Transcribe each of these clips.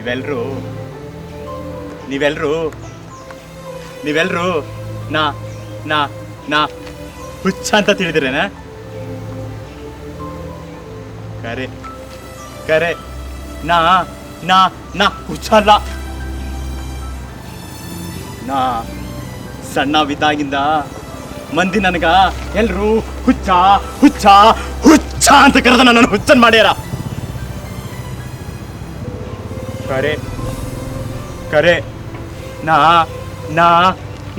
ನೀವೆಲ್ರೂ ನೀವೆಲ್ರೂ ನೀವೆಲ್ರೂ ನಾ ನಾ ನಾ ಹುಚ್ಚ ಅಂತ ತಿಳಿದಿರೇನ? ಕರೆ ಕರೆ ನಾ ನಾ ನಾ ಹುಚ್ಚ ಅಲ್ಲ. ನಾ ಸಣ್ಣವಿದ್ದಾಗಿಂದ ಮಂದಿ ನನಗ ಎಲ್ರೂ ಹುಚ್ಚ ಹುಚ್ಚ ಹುಚ್ಚ ಅಂತ ಕರೆದ ನನ್ನ ಹುಚ್ಚನ್ ಮಾಡ್ಯಾರ. ಕರೆ ಕರೆ ನಾ ನಾ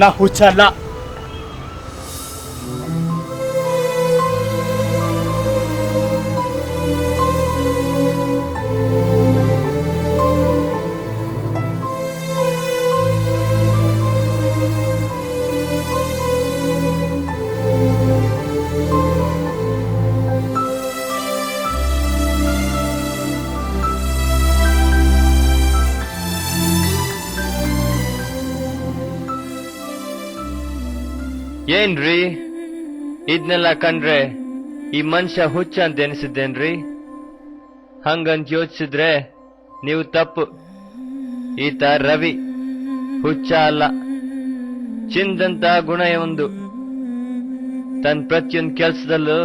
ನಾ ಹುಚ್ಚ ಅಲ್ಲ. ಏನ್ರಿ ಇದನ್ನೆಲ್ಲ ಕಂಡ್ರೆ ಈ ಮನುಷ್ಯ ಹುಚ್ಚ ಅಂತ ಎನಿಸಿದ್ದೇನ್ರಿ? ಹಂಗಂತ ಯೋಚಿಸಿದ್ರೆ ನೀವು ತಪ್ಪು. ಈತ ರವಿ ಹುಚ್ಚ ಅಲ್ಲ, ಚಿಂದಂತ ಗುಣ ಒಂದು. ತನ್ನ ಪ್ರತಿಯೊಂದು ಕೆಲ್ಸದಲ್ಲೂ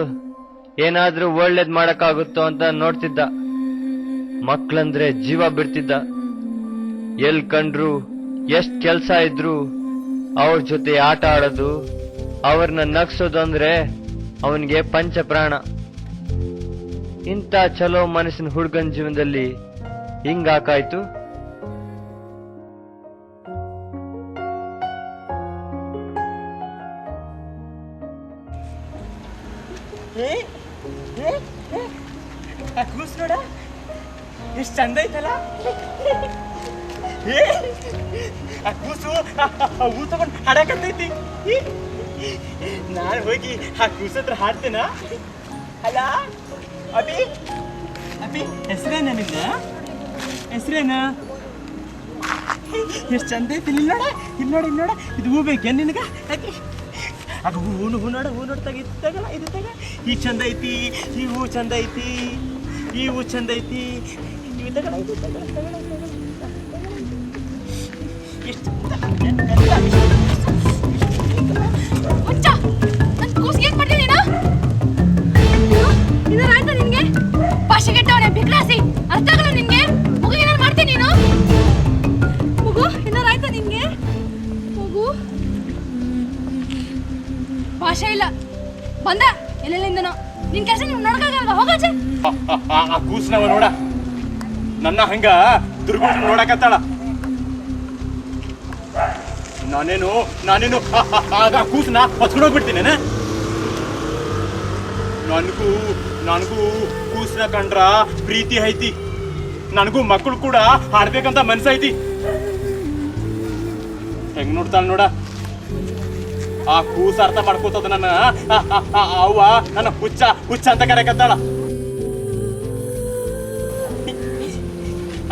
ಏನಾದ್ರೂ ಒಳ್ಳೇದ್ ಮಾಡಕ್ಕಾಗುತ್ತೋ ಅಂತ ನೋಡ್ತಿದ್ದ. ಮಕ್ಳಂದ್ರೆ ಜೀವ ಬಿಡ್ತಿದ್ದ. ಎಲ್ ಕಂಡ್ರು ಎಷ್ಟ್ ಕೆಲ್ಸ ಇದ್ರು ಅವ್ರ ಜೊತೆ ಆಟ ಆಡೋದು, ಅವ್ರನ್ನ ನಗ್ಸೋದು ಅಂದ್ರೆ ಅವನಿಗೆ ಪಂಚ ಪ್ರಾಣ. ಇಂಥ ಚಲೋ ಮನಸ್ಸಿನ ಹುಡುಗನ ಜೀವನದಲ್ಲಿ ಹಿಂಗಾಕಾಯ್ತು. ಕೂಸ್ ನೋಡ ಎಷ್ಟು ಚಂದ ಐತಲ್ಲ. ಆ ಕೂಸು ಹೂ ತಗೊಂಡು ಹಾಡಕತ್ತೈತಿ. ನಾನು ಹೋಗಿ ಆ ಕೂಸ ಹತ್ರ ಹಾಡ್ತೇನ. ಅಲ್ಲ ಅಭಿ ಅಭಿ ಹೆಸರೇನ ನಿನ್ನ? ಹೆಸರೇನ? ಎಷ್ಟು ಚಂದ ಐತಿ. ಇಲ್ಲಿ ನೋಡ ಇಲ್ಲಿ ನೋಡ ಇಲ್ಲಿ ನೋಡ. ಇದು ಹೂ ಬೇಕೇನು ನಿನಗ? ಅದು ಹೂ ನೋಡ ಹೂ ನೋಡ್ತಾಗ ಇದು ತಗಲ್ಲ ಇದು ತಗ. ಈ ಚಂದ ಐತಿ, ಈ ಹೂ ಚಂದ ಐತಿ, ಈ ಹೂ ಚಂದ ಐತಿ. ಇವು ತಗಲ್ಲ ಇದು ತಗಲ್ಲ ತಗಲ್ಲ ತಗಲ್ಲ. ಎಷ್ಟು ಹುಚ್ಚ ನನ್ನ ಕೂಸಿಗೆ ಏನು ಮಾಡ್ತೀನಿ ನೀನು? ಇದರ ಆಯ್ತಾ ನಿನಗೆ? ಭಾಷೆಗೆಟ್ಟವನೇ ಬಿಗ್ರಾಸಿ, ಅರ್ಥ ಆಗಲ್ಲ ನಿನಗೆ? ಮಗು ಏನಾರು ಮಾಡ್ತೀನಿ ನೀನು? ಮಗು ಏನಾರು ಆಯ್ತಾ ನಿನಗೆ? ಮಗು ಭಾಷೆ ಇಲ್ಲ ಬಂದ ಎಲ್ಲೆಲ್ಲಿಂದನೋ. ನಿನ್ ಕೆಲಸ ನೀವು ನೋಡಕ್ಕಾಗಲ್ಲ, ಹೋಗಾಚೆ. ಆ ಕೂಸ್ನವ ನೋಡ ನನ್ನ ಹಂಗ ದುರ್ಗೊಂಡು ನೋಡಕತ್ತಾಳ. ನಾನೇನು ಆಗ ಕೂಸನ್ನ ಹೊತ್ಕೊಂಡೋಗ್ಬಿಡ್ತೀನಿ. ನನಗೂ ಕೂಸನ್ನ ಕಂಡ್ರ ಪ್ರೀತಿ ಐತಿ. ನನಗೂ ಮಕ್ಕಳು ಕೂಡ ಹಾಡ್ಬೇಕಂತ ಮನ್ಸೈತಿ. ಹೆಂಗ್ ನೋಡ್ತಾಳ ನೋಡ. ಆ ಕೂಸ ಅರ್ಥ ಮಾಡ್ಕೋತದ ನನ್ನ ಅವ್ವ ನನ್ನ ಹುಚ್ಚ ಹುಚ್ಚ ಅಂತ ಕರೆಕತ್ತಾಳ.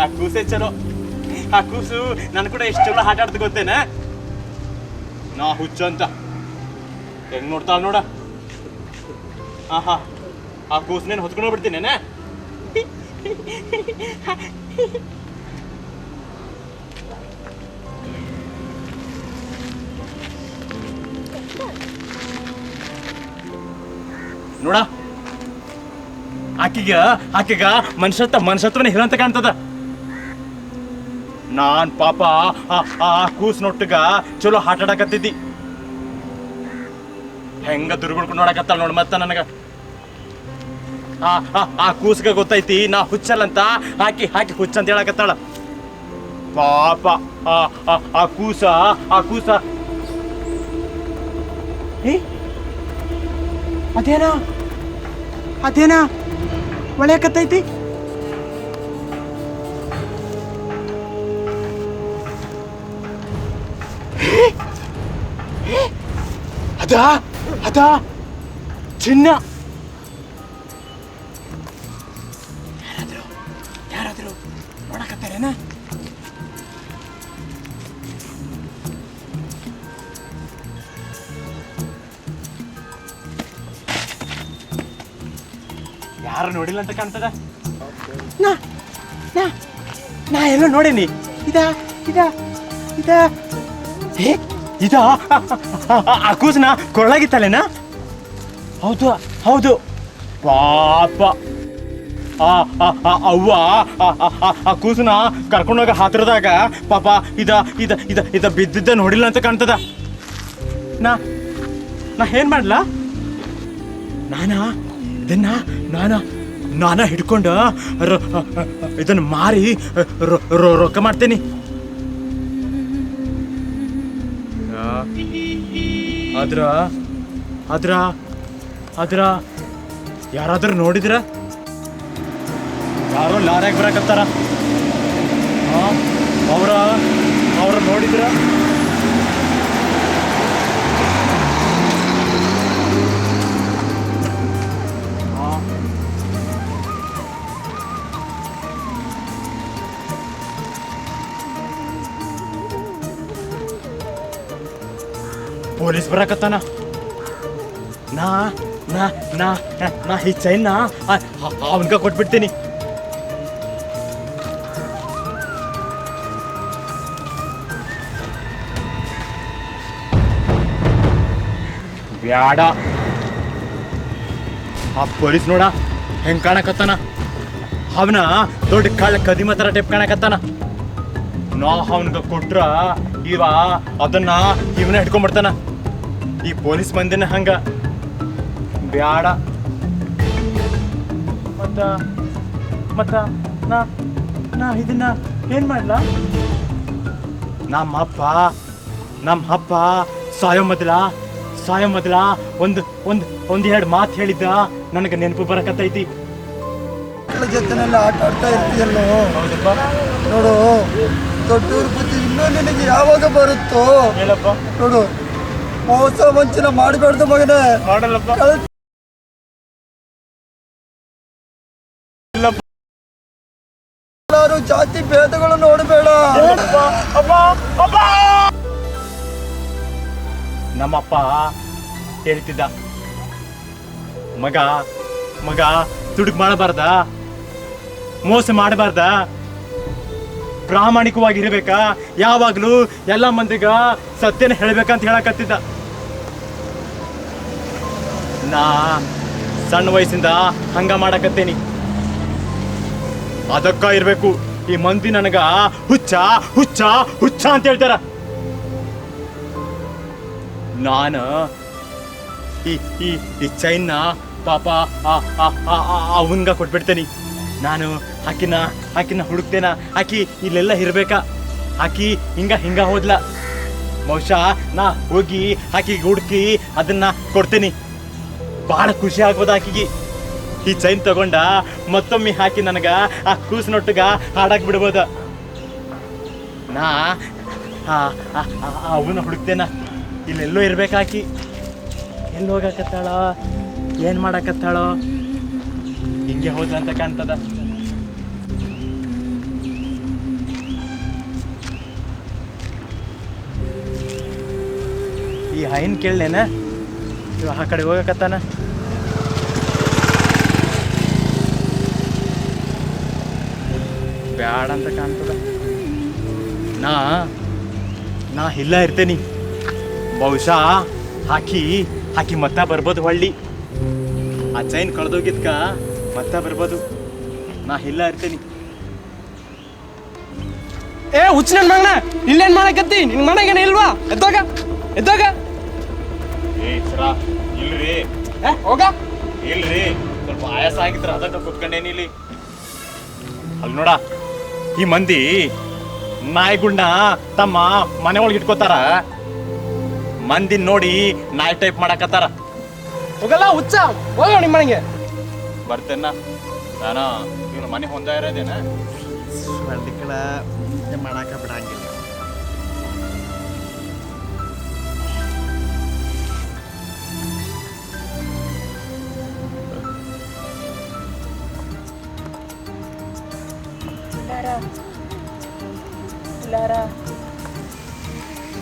ಆ ಕೂಸೇ ಚಲೋ. ಆ ಕೂಸು ನನ್ ಕೂಡ ಎಷ್ಟು ಚಲೋ ಆಟ ಆಡ್ತು ಗೊತ್ತೇನ? ನಾ ಹುಚ್ಚ ಅಂತ ಹೆಂಗ್ ನೋಡ್ತಾಳ ನೋಡ. ಆಹಾ ಆ ಕೂಸನೇನು ಹೊತ್ಕೊಂಡು ಬಿಡ್ತೀನೇನ? ನೋಡ ಆಕೆಗ ಮನುಷ್ಯತ್ವನೇ ಹಿರಂತ ಕಾಣ್ತದ. ನಾನ್ ಪಾಪ ಆ ಕೂಸ್ನೊಟ್ಟಿಗ ಚಲೋ ಆಟ ಆಡಕತ್ತಿದ್ದಿ. ಹೆಂಗ ದುರ್ಗುಳ್ಕೊಂಡು ನೋಡಕತ್ತಾಳ ನೋಡ್. ಮತ್ತ ನನಗ ಆ ಕೂಸ್ಗ ಗೊತ್ತೈತಿ ನಾ ಹುಚ್ಚಲ್ಲಂತ. ಹಾಕಿ ಹುಚ್ಚ ಅಂತ ಹೇಳಕತ್ತಾಳ. ಪಾಪ ಆ ಕೂಸ ಅದೇನಾ ಒಳ್ಳೆಕತ್ತೈತಿ. ಅದಾ ಚಿನ್ನ. ಯಾರಾದ್ರು ನೋಡಕತ್ತಾರೇನ? ಯಾರು ನೋಡಿಲ್ಲ ಅಂತ ಕಾಣ್ತದ. ನಾ ಎಲ್ಲ ನೋಡೇನಿ ಇದ ಇದ ಇದ ಏ ಇದ ಆ ಕೂಸ್ನ ಕೊಳ್ಳಾಗಿತ್ತಲ್ಲೇನ? ಹೌದು ಹೌದು ಪಾಪ ಅವ್ವ ಆ ಕೂಸನ ಕರ್ಕೊಂಡೋಗ ಹತ್ರದಾಗ ಪಾಪ ಇದ ಇದ ಇದ ಇದ ಬಿದ್ದಿದ್ದ ನೋಡಿಲ್ಲ ಅಂತ ಕಾಣ್ತದ. ನಾ ಏನ್ ಮಾಡ್ಲಾ? ನಾನ ಹಿಡ್ಕೊಂಡು ಇದನ್ನ ಮಾರಿ ರೊಕ್ಕ ಮಾಡ್ತೇನಿ. ಆದ್ರ ಆದ್ರ ಆದ್ರ ಯಾರಾದ್ರೂ ನೋಡಿದ್ರ? ಯಾರೋ ಲಾರ್ಯಾಗ ಬರಕತ್ತಾರ. ಅವ್ರ ನೋಡಿದ್ರ? ಪೊಲೀಸ್ ಬರಕತ್ತಾನ. ನಾ ನಾ ನಾ ನಾ ಈ ಚೈನ್ನ ಅವನ್ಗ ಕೊಟ್ಬಿಡ್ತೀನಿ. ಬ್ಯಾಡ. ಆ ಪೊಲೀಸ್ ನೋಡ ಹೆಂಗ್ ಕಾಣಕತ್ತಾನ. ಅವನ ದೊಡ್ಡ ಕಳ್ಳ ಕದಿಮ ತರ ಟೈಪ್ ಕಾಣಕತ್ತಾನ. ನಾ ಅವನ್ಗ ಕೊಟ್ರ ಇವ ಅದನ್ನ ಇವನ ಹಿಡ್ಕೊಂಡ್ಬಿಡ್ತಾನ. ಈ ಪೊಲೀಸ್ ಮಂದಿನ ಹಂಗ ಬ್ಯಾಡ. ಮತ್ತ ನಾ ಇದನ್ನ ಏನ್ ಮಾಡ್ಲಾ? ನಮ್ಮ ಅಪ್ಪ ಸಾಯೋ ಮೊದಲ ಒಂದೆರಡು ಮಾತು ಹೇಳಿದ್ದ ನನಗೆ ನೆನಪು ಬರಕತ್ತೈತಿ. ಜೊತೆನೆಲ್ಲ ಆಟ ಆಡ್ತಾ ಇರ್ತೀಯಲ್ಲೋ. ನೋಡು, ದೊಡ್ಡವ್ರ ಬುದ್ಧಿ ಇನ್ನೂ ನಿನಗೆ ಯಾವಾಗ ಬರುತ್ತೋ ಹೇಳಪ್ಪ. ನೋಡು, ಮೋಸ ವಂಚನ ಮಾಡಬಾರ್ದು ಮಗನೇ. ಮಾಡಲ್ಲಪ್ಪ. ಎಲ್ಲಾರು ಜಾತಿ ಭೇದಗಳು ನೋಡಬೇಡ. ನಮ್ಮಪ್ಪ ಹೇಳ್ತಿದ್ದ, ಮಗ ದುಡುಕ್ ಮಾಡಬಾರ್ದ, ಮೋಸ ಮಾಡಬಾರ್ದ, ಪ್ರಾಮಾಣಿಕವಾಗಿರ್ಬೇಕಾ, ಯಾವಾಗ್ಲೂ ಎಲ್ಲ ಮಂದಿಗ ಸತ್ಯನ ಹೇಳ್ಬೇಕಂತ ಹೇಳಕತ್ತಿದ್ದ. ನಾ ಸಣ್ಣ ವಯಸ್ಸಿಂದ ಹಂಗ ಮಾಡಕತ್ತೇನಿ. ಅದಕ್ಕ ಇರ್ಬೇಕು ಈ ಮಂದಿ ನನಗ ಹುಚ್ಚ ಹುಚ್ಚ ಹುಚ್ಚ ಅಂತ ಹೇಳ್ತಾರ. ನಾನು ಈ ಚೈನ್ನ ಪಾಪ ಅವನ್ಗ ಕೊಟ್ಬಿಡ್ತೇನಿ. ನಾನು ಆಕಿನ ಹುಡುಕ್ತೇನ. ಆಕಿ ಇಲ್ಲೆಲ್ಲ ಇರ್ಬೇಕಾ? ಆಕಿ ಹಿಂಗ ಹೋದ್ಲ. ಬಹುಶಃ ನಾ ಹೋಗಿ ಆಕಿಗೆ ಹುಡುಕಿ ಅದನ್ನ ಕೊಡ್ತೇನಿ. ಬಹಳ ಖುಷಿ ಆಗ್ಬೋದ ಆಕಿಗೆ. ಈ ಚೈನ್ ತಗೊಂಡ ಮತ್ತೊಮ್ಮೆ ಹಾಕಿ ನನಗ ಆ ಕೂಸಿನೊಟ್ಟಿಗ ಹಾಡಾಕ್ ಬಿಡ್ಬೋದ. ನಾ ಅವನ್ನ ಹುಡುಕ್ತೇನ. ಇಲ್ಲೆಲ್ಲೋ ಇರ್ಬೇಕಾಕಿ. ಎಲ್ಲಿ ಹೋಗಕತ್ತಾಳ, ಏನ್ ಮಾಡಕತ್ತಾಳೋ? ಹಿಂಗೆ ಹೋದ್ರಂತ ಕಾಣ್ತದ. ಈ ಹೈನ್ ಕೇಳೇನ? ಇವ ಆ ಕಡೆ ಹೋಗಕತ್ತಾನ. ಬ್ಯಾಡ ಅಂತ ಕಾಣ್ತದ. ನಾ ಇಲ್ಲ ಇರ್ತೇನಿ. ಬಹುಶಃ ಹಾಕಿ ಮತ್ತ ಬರ್ಬೋದು. ಹೊಳ್ಳಿ ಆ ಚೈನ್ ಕಳೆದೋಗಿದ್ಕ ಮತ್ತ ಬರ್ಬೋದು. ನಾ ಇಲ್ಲ ಇರ್ತೇನಿ. ಏ ಹುಚ್ಚ ನನ್ ಮಗನ, ಇಲ್ಲೇನ್ ಮಾಡಕತ್ತಿ? ನಿನ್ ಮನೆಗೇನ ಇಲ್ವಾ? ಎದ್ದೋಗ. ಇಲ್ರಿ ಹೋಗ. ಇಲ್ರಿ, ಸ್ವಲ್ಪ ಆಯಾಸ ಆಗಿದ್ರ ಅದಕ್ಕ ಕುತ್ಕೊಂಡೇನಿ ಇಲ್ಲಿ. ಅಲ್ಲಿ ನೋಡ, ಈ ಮಂದಿ ನಾಯಿಗುಂಡ ತಮ್ಮ ಮನೆ ಒಳಗೆ ಇಟ್ಕೋತಾರ. ಮಂದಿ ನೋಡಿ ನಾಯಿ ಟೈಪ್ ಮಾಡಕತ್ತಾರ. ಹೋಗಲ್ಲ ಹುಚ್ಚ, ಹೋಗ ನಿಮ್ಮ ಮನೆಗೆ. ಬರ್ತೇನ ನಾನು. ಇವನು ಮನೆ ಹೊಂದ ಇರೋದೇನ? ಮಳ್ಳಿಕಳ ಮಾಡಾಕ ಬಿಡಂಗಿಲ್ಲ.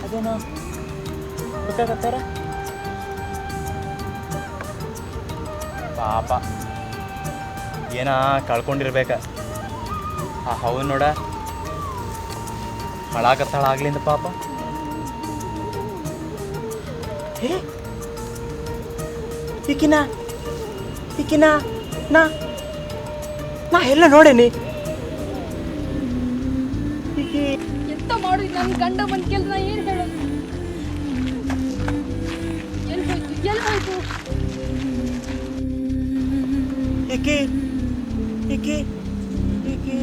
ಅದೇನೋ ಹುಡುಕಾಕತ್ತಾರ. ಪಾಪ ಏನ ಕಳ್ಕೊಂಡಿರ್ಬೇಕ. ಆ ಹೌದು ನೋಡ, ಹಾಳಾಗತ್ತಾಳ ಆಗ್ಲಿಂದ ಪಾಪ. ಈಕಿನ ಈಕಿನ ನಾ ನಾ ಎಲ್ಲ ನೋಡೇನಿ. ಎಂತ ಮಾಡುದು ನನ್ನ ಗಂಡ ಬಂದ್ ಕೇಳಿದ್ರೆ ನಾ ಏನ್ ಹೇಳೋದು? ಎಲ್ಲಿ ಹೋಯ್ತು? ಈಕಿ ಈಕಿ ಈಕಿ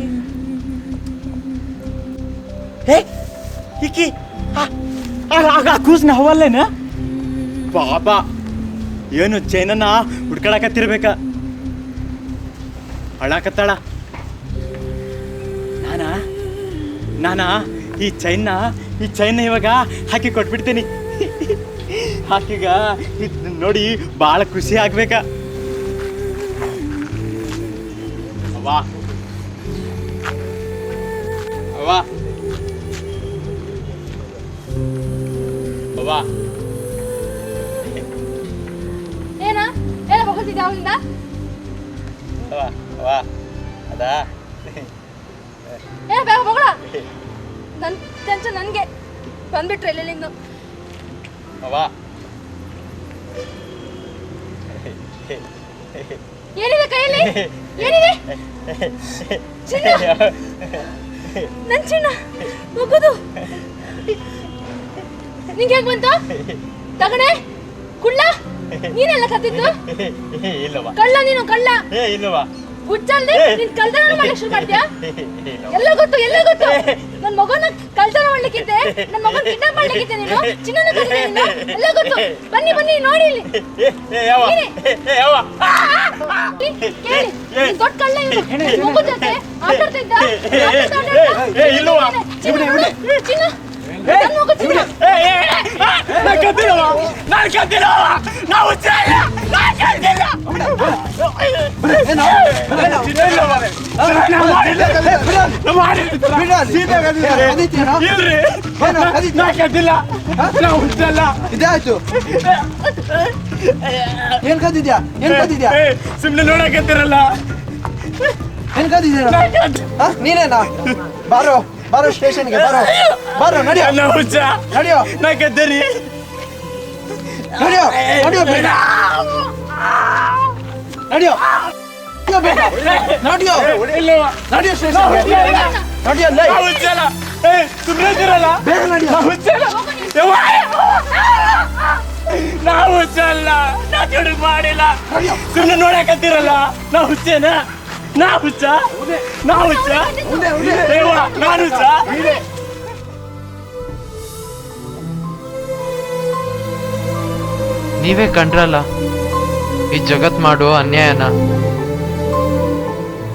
ಹೇ ಈಕಿ ಕೂಸ್ನ ಹವಲ್ಲೇನ ಪಾಪ. ಏನು ಚೈನನ್ನ ಹುಡ್ಕೊಳಕತ್ತಿರ್ಬೇಕ. ಅಳಾಕತ್ತಾಳ. ನಾನಾ ಈ ಚೈನ್ನ ಇವಾಗ ಹಾಕಿ ಕೊಟ್ಬಿಡ್ತೀನಿ. ಹಾಕಿಗ ನೋಡಿ ಭಾಳ ಖುಷಿ ಆಗ್ಬೇಕ. ಅವ್ವಾ ಅವ್ವಾ ಅವ್ವಾ ಏನ ಹೋಗ್ತಿದ್ದೆ ಅವನಿಂದ? ಅವ್ವಾ ಅವ್ವಾ ಅದಾ ಬೇಗ ಮಗಳ ನನ್ ಟೆನ್ಷನ್ ನನ್ಗೆ ಬಂದ್ಬಿಟ್ರೆ ಎಲ್ಲೆಲ್ಲಿಂದ. ಅವ್ವಾ ಏನಿದೆ ಕೈಯಲ್ಲಿ? ಏನಿದೆ? ಚಿನ್ನ, ನನ್ ಚಿನ್ನ ಮುಗುದು ನಿಂಗೆ ಹೇಗ್ ಬಂತು? ತಗಣೆ ಕುಳ್ಳ ನೀನೆಲ್ಲ ಕತ್ತಿದ್ದು? ಇಲ್ಲವಾ ಕಳ್ಳ ನೀನು, ಕಳ್ಳ. ಇಲ್ಲವಾ ಹುಚ್ಚಲ್ದೆ ನೀನ್ ಕಳ್ತನ ಮಾಡಕ್ ಶುರು ಮಾಡ್ತೀಯಾ? ಎಲ್ಲ ಗೊತ್ತು ನನ್ ಮಗನ ಕಳ್ತನ ಮಾಡ್ಲಿಕ್ಕಿದ್ದೆ, ನನ್ ಮಗನ ಕಿಡ್ನಾಪ್ ಮಾಡ್ಲಿಕ್ಕಿದ್ದೆ, ನೀನು ಚಿನ್ನನ ಕದ್ದೆ ನೀನು, ಎಲ್ಲ ಗೊತ್ತು. ಬನ್ನಿ ನೋಡಿ ಇಲ್ಲಿ. ಕೇಳಿ, ನೀನ್ ದೊಡ್ಡ ಕಳ್ಳ ಇವನು. ಮಗು ಜೊತೆ ಆಟಾಡ್ತಾ ಇದ್ದ. ಚಿನ್ನ ನನ್ ಮಗು ಚಿನ್ನ. ಇದಾಯ್ತು. ಏನ್ ಕದ್ದಿದ್ಯಾ? ಸುಮ್ನೆ ನೋಡಕತ್ತಿರಲ್ಲ. ಏನ್ ಕದ್ದಿದ್ಯಾ? ನೀನೇನಾ? ಬಾರೋ ಸ್ಟೇಷನ್ಗೆ ಬಾರೋ ನಡಿಯೋ. ನಡಿಯೋ ನಾ ಕದ್ದರಿ. ನಡಿಯೋ ಬೇಡ. ನಡಿಯೋ ಸ್ಟೇಷನ್ಗೆ. ನಡಿಯೋ ಸುಮ್ಮನೆ ಇದ್ದೀರಲ್ಲ. ಬೇಗ ನಡಿಯೋ. ನಾವು ಹುಚ್ಚಲ್ಲ, ನಾ ಚುಡುಕ್ ಮಾಡಿಲ್ಲ. ಸುಮ್ಮನೆ ನೋಡಕತ್ತಿರಲ್ಲ. ನಾ ಹುಚ್ಚೇನ? ನಾ ಹುಚ್ಚ? ನಾನು ಹುಚ್ಚ? ನೀವೇ ಕಂಡ್ರಲ್ಲ ಈ ಜಗತ್ ಮಾಡೋ ಅನ್ಯಾಯನ.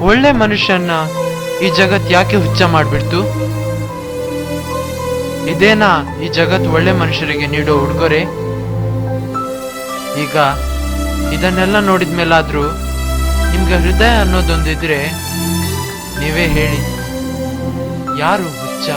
ಒಳ್ಳೆ ಮನುಷ್ಯನ್ನ ಈ ಜಗತ್ ಯಾಕೆ ಹುಚ್ಚ ಮಾಡ್ಬಿಡ್ತು? ಇದೇನಾ ಈ ಜಗತ್ ಒಳ್ಳೆ ಮನುಷ್ಯರಿಗೆ ನೀಡೋ ಉಡುಗೊರೆ? ಈಗ ಇದನ್ನೆಲ್ಲ ನೋಡಿದ್ಮೇಲಾದ್ರೂ ನಿಮ್ಗೆ ಹೃದಯ ಅನ್ನೋದೊಂದಿದ್ರೆ ನೀವೇ ಹೇಳಿ, ಯಾರು ಹುಚ್ಚ?